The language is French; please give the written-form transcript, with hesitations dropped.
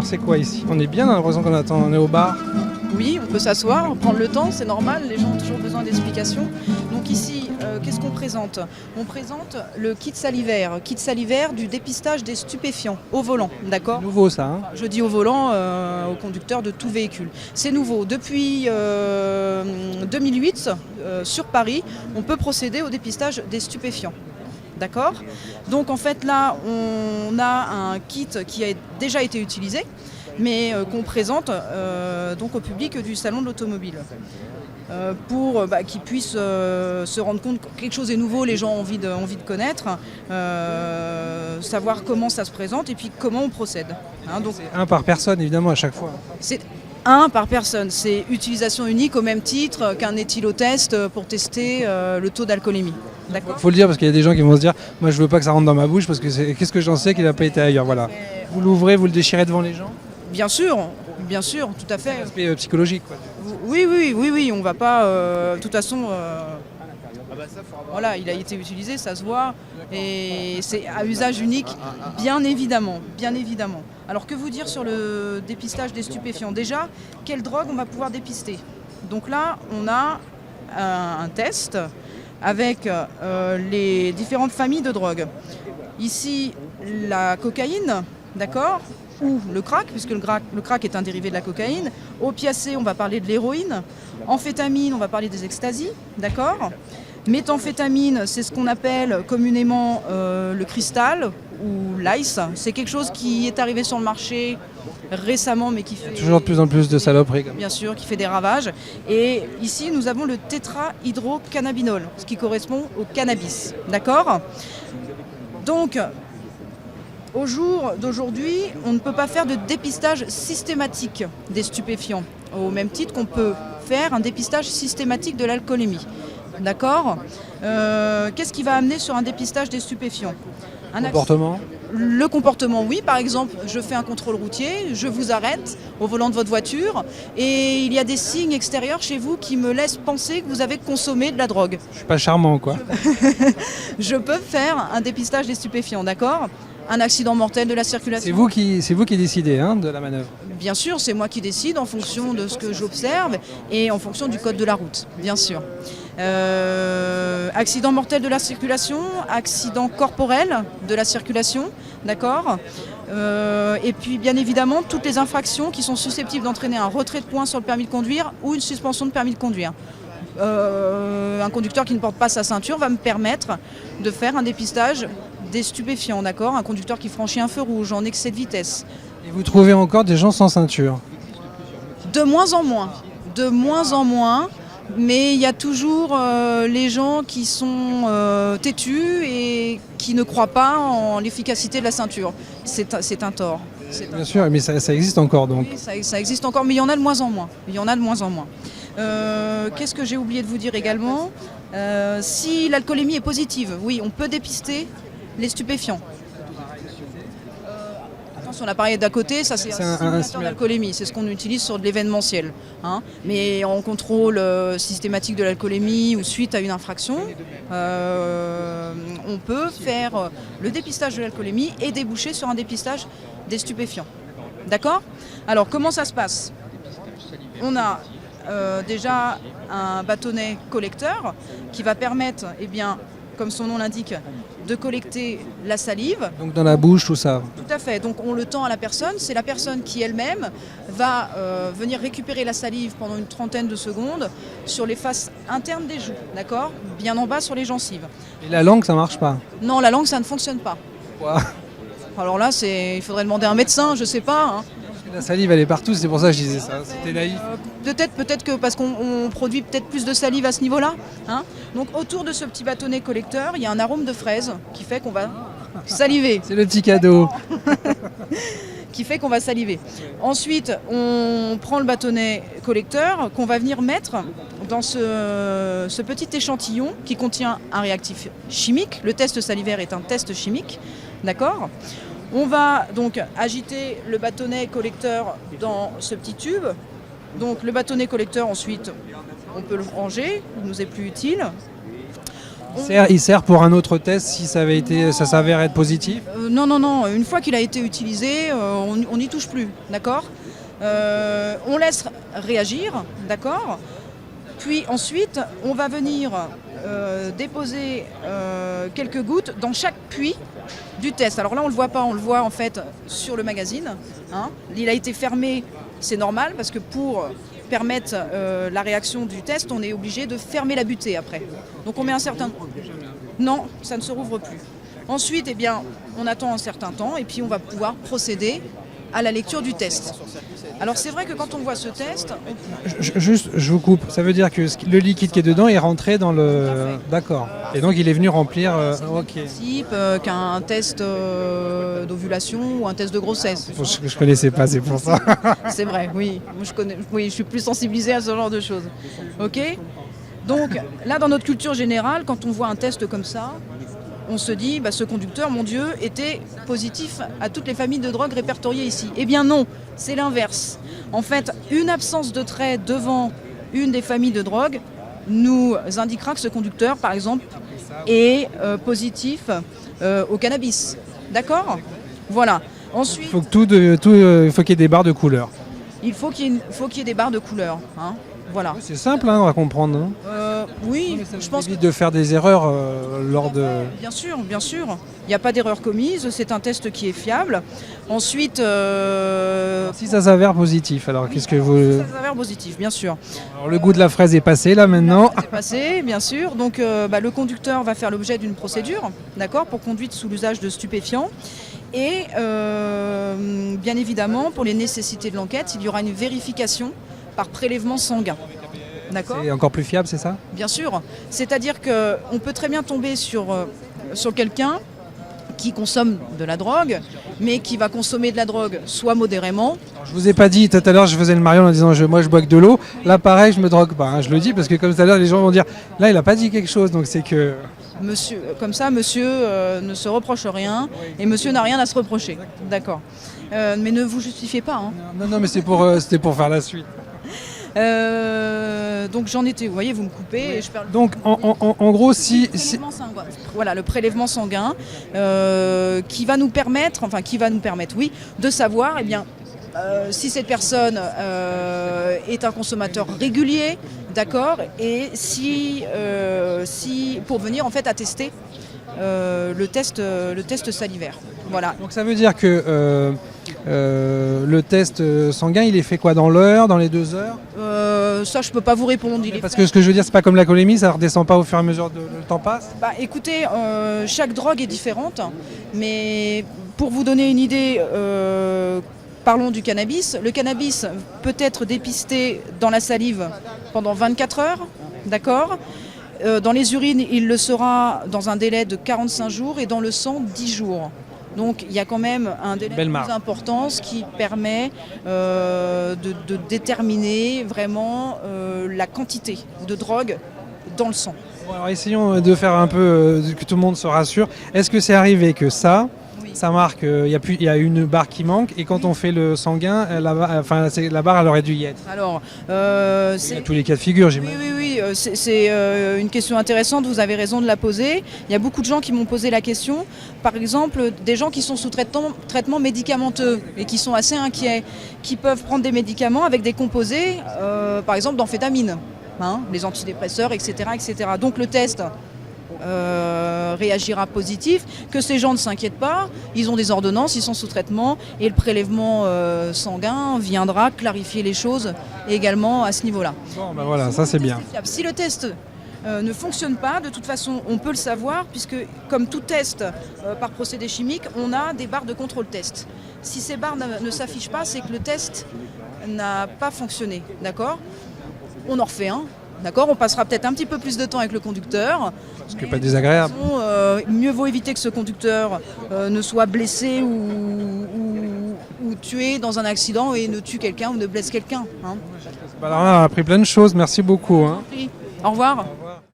alors c'est quoi ici? On est bien, on a l'impression qu'on attend, on est au bar. Oui, on peut s'asseoir, prendre le temps, c'est normal, les gens ont toujours besoin d'explications. Donc ici, qu'est-ce qu'on présente? On présente le kit salivaire du dépistage des stupéfiants au volant, d'accord? Nouveau ça, hein? Je dis au volant, au conducteur de tout véhicule. C'est nouveau. Depuis 2008, sur Paris, on peut procéder au dépistage des stupéfiants. D'accord? Donc en fait là, on a un kit qui a déjà été utilisé, mais qu'on présente donc au public du salon de l'automobile. Pour qu'ils puissent se rendre compte que quelque chose est nouveau, les gens ont envie de connaître, savoir comment ça se présente et puis comment on procède. Hein, donc, C'est un par personne évidemment à chaque fois. c'est un par personne, c'est utilisation unique au même titre qu'un éthylotest pour tester le taux d'alcoolémie. D'accord. Faut le dire parce qu'il y a des gens qui vont se dire moi je veux pas que ça rentre dans ma bouche parce que qu'est-ce que j'en sais qu'il n'a pas été ailleurs, voilà. Vous l'ouvrez, vous le déchirez devant les gens? Bien sûr, tout à fait. Aspect psychologique quoi. Oui, on va pas. De toute façon, voilà, il a été utilisé, ça se voit, et c'est à usage unique, bien évidemment. Alors que vous dire sur le dépistage des stupéfiants? Déjà, quelle drogue on va pouvoir dépister? Donc là, on a un test avec les différentes familles de drogues. Ici, la cocaïne, d'accord, ou le crack, puisque le crack est un dérivé de la cocaïne. Opiacés, on va parler de l'héroïne. Amphétamine, on va parler des extasies, d'accord. Méthamphétamine, c'est ce qu'on appelle communément le cristal ou l'ice. C'est quelque chose qui est arrivé sur le marché récemment, mais qui fait... Toujours de plus en plus de saloperies. Bien sûr, qui fait des ravages. Et ici, nous avons le tétrahydrocannabinol, ce qui correspond au cannabis, d'accord. Donc, au jour d'aujourd'hui, on ne peut pas faire de dépistage systématique des stupéfiants, au même titre qu'on peut faire un dépistage systématique de l'alcoolémie. D'accord. Qu'est-ce qui va amener sur un dépistage des stupéfiants? Comportement? Le comportement, oui. Par exemple, je fais un contrôle routier, je vous arrête au volant de votre voiture et il y a des signes extérieurs chez vous qui me laissent penser que vous avez consommé de la drogue. Je suis pas charmant quoi. Je peux faire un dépistage des stupéfiants, d'accord? Un accident mortel de la circulation. C'est vous qui décidez hein, de la manœuvre. Bien sûr, c'est moi qui décide en fonction de ce que j'observe et en fonction du code de la route, bien sûr. Accident mortel de la circulation, accident corporel de la circulation, d'accord. Et puis bien évidemment toutes les infractions qui sont susceptibles d'entraîner un retrait de points sur le permis de conduire ou une suspension de permis de conduire. Un conducteur qui ne porte pas sa ceinture va me permettre de faire un dépistage des stupéfiants, d'accord. Un conducteur qui franchit un feu rouge en excès de vitesse. Et vous trouvez encore des gens sans ceinture? De moins en moins, mais il y a toujours les gens qui sont têtus et qui ne croient pas en l'efficacité de la ceinture. C'est un tort. Bien sûr, mais ça existe encore donc. Oui, ça existe encore, mais il y en a de moins en moins. Qu'est-ce que j'ai oublié de vous dire également? Si l'alcoolémie est positive, oui, on peut dépister les stupéfiants. Attention, l'appareil d'à côté, ça c'est un simulateur d'alcoolémie, c'est ce qu'on utilise sur de l'événementiel. Hein. Mais en contrôle systématique de l'alcoolémie ou suite à une infraction, on peut faire le dépistage de l'alcoolémie et déboucher sur un dépistage des stupéfiants. D'accord? Alors comment ça se passe? On a déjà un bâtonnet collecteur qui va permettre, eh bien, comme son nom l'indique, de collecter la salive. Donc dans la bouche, tout ça. Tout à fait. Donc on le tend à la personne. C'est la personne qui elle-même va venir récupérer la salive pendant une trentaine de secondes sur les faces internes des joues, d'accord? Bien en bas sur les gencives. Et la langue, ça marche pas? Non, la langue, ça ne fonctionne pas. Pourquoi? Alors là, il faudrait demander à un médecin, je sais pas. Hein. La salive, elle est partout, c'est pour ça que je disais ça. C'était naïf. Peut-être que parce qu'on produit peut-être plus de salive à ce niveau-là. Hein. Donc autour de ce petit bâtonnet collecteur, il y a un arôme de fraise qui fait qu'on va saliver. C'est le petit cadeau. Qui fait qu'on va saliver. Ensuite, on prend le bâtonnet collecteur qu'on va venir mettre dans ce petit échantillon qui contient un réactif chimique. Le test salivaire est un test chimique, d'accord ? On va donc agiter le bâtonnet collecteur dans ce petit tube. Donc le bâtonnet collecteur, ensuite, on peut le ranger, il nous est plus utile. Il sert pour un autre test si ça s'avère être positif. Non. Une fois qu'il a été utilisé, on n'y touche plus, d'accord. On laisse réagir, d'accord. Puis ensuite, on va venir déposer quelques gouttes dans chaque puits du test. Alors là, on ne le voit pas, on le voit en fait sur le magazine. Hein. Il a été fermé, c'est normal, parce que pour permettre la réaction du test, on est obligé de fermer la butée après. Donc on met un certain... Non, ça ne se rouvre plus. Ensuite, eh bien, on attend un certain temps et puis on va pouvoir procéder à la lecture du test. Alors c'est vrai que quand on voit ce test... Je vous coupe. Ça veut dire que le liquide qui est dedans est rentré dans le... D'accord. Et donc il est venu remplir... ok. Type qu'un test d'ovulation ou un test de grossesse. Je connaissais pas, c'est pour ça. C'est vrai, oui. Je suis plus sensibilisée à ce genre de choses. Ok. Donc là, dans notre culture générale, quand on voit un test comme ça, on se dit, ce conducteur, mon Dieu, était positif à toutes les familles de drogue répertoriées ici. Eh bien non, c'est l'inverse. En fait, une absence de trait devant une des familles de drogue nous indiquera que ce conducteur, par exemple, est positif au cannabis. D'accord ? Voilà. Ensuite, il faut qu'il y ait des barres de couleur. Il faut qu'il y ait des barres de couleur. Hein. Voilà. C'est simple à comprendre. Hein. Oui, je pense évite de faire des erreurs lors de... Bien sûr. Il n'y a pas d'erreur commise, c'est un test qui est fiable. Ensuite... Si ça s'avère positif, alors qu'est-ce que vous... Ça s'avère positif, bien sûr. Alors le goût de la fraise est passé là maintenant. C'est passé, bien sûr. Donc le conducteur va faire l'objet d'une procédure, d'accord, pour conduite sous l'usage de stupéfiants. Et bien évidemment, pour les nécessités de l'enquête, il y aura une vérification par prélèvement sanguin. D'accord ? C'est encore plus fiable, c'est ça ? Bien sûr. C'est-à-dire qu'on peut très bien tomber sur quelqu'un qui consomme de la drogue, mais qui va consommer de la drogue soit modérément. Alors, je vous ai pas dit, tout à l'heure je faisais le mariole en disant moi je bois que de l'eau. Là pareil, je me drogue pas. Hein. Je le dis parce que comme tout à l'heure les gens vont dire, là il a pas dit quelque chose, donc c'est que... Monsieur ne se reproche rien et monsieur n'a rien à se reprocher. D'accord. Mais ne vous justifiez pas. Hein. Non, mais c'était pour faire la suite. Donc j'en étais, vous voyez, vous me coupez. Oui. Et je perds le... Donc en gros, Voilà, le prélèvement sanguin qui va nous permettre, oui, de savoir, eh bien, si cette personne est un consommateur régulier, d'accord, et si pour venir en fait attester le test salivaire. Voilà. Donc ça veut dire que le test sanguin, il est fait quoi, dans l'heure, dans les 2 heures ? Ça, je peux pas vous répondre. Parce que ce que je veux dire, c'est pas comme la colémie, ça redescend pas au fur et à mesure que le temps passe ? Écoutez, chaque drogue est différente, mais pour vous donner une idée, parlons du cannabis. Le cannabis peut être dépisté dans la salive pendant 24 heures, d'accord ? Dans les urines, il le sera dans un délai de 45 jours et dans le sang, 10 jours. Donc il y a quand même un délai de plus important, ce qui permet de déterminer vraiment la quantité de drogue dans le sang. Bon, alors essayons de faire un peu que tout le monde se rassure. Est-ce que c'est arrivé que ça marque, il y a une barre qui manque, et quand on fait le sanguin, la barre elle aurait dû y être. Alors, il y a tous les cas de figure, j'imagine. Oui, c'est une question intéressante, vous avez raison de la poser. Il y a beaucoup de gens qui m'ont posé la question. Par exemple, des gens qui sont sous traitement médicamenteux et qui sont assez inquiets, qui peuvent prendre des médicaments avec des composés, par exemple d'amphétamine, les antidépresseurs, etc., etc. Donc le test réagira positif, que ces gens ne s'inquiètent pas, ils ont des ordonnances, ils sont sous traitement et le prélèvement sanguin viendra clarifier les choses également à ce niveau-là. Bon, voilà, ça c'est bien. Si le test ne fonctionne pas, de toute façon on peut le savoir, puisque comme tout test par procédé chimique, on a des barres de contrôle test. Si ces barres ne s'affichent pas, c'est que le test n'a pas fonctionné, d'accord ? On en refait un. D'accord, on passera peut-être un petit peu plus de temps avec le conducteur. Ce qui n'est pas désagréable. Mieux vaut éviter que ce conducteur ne soit blessé ou tué dans un accident et ne tue quelqu'un ou ne blesse quelqu'un. Hein. Alors là, on a appris plein de choses, merci beaucoup. Hein. Au revoir.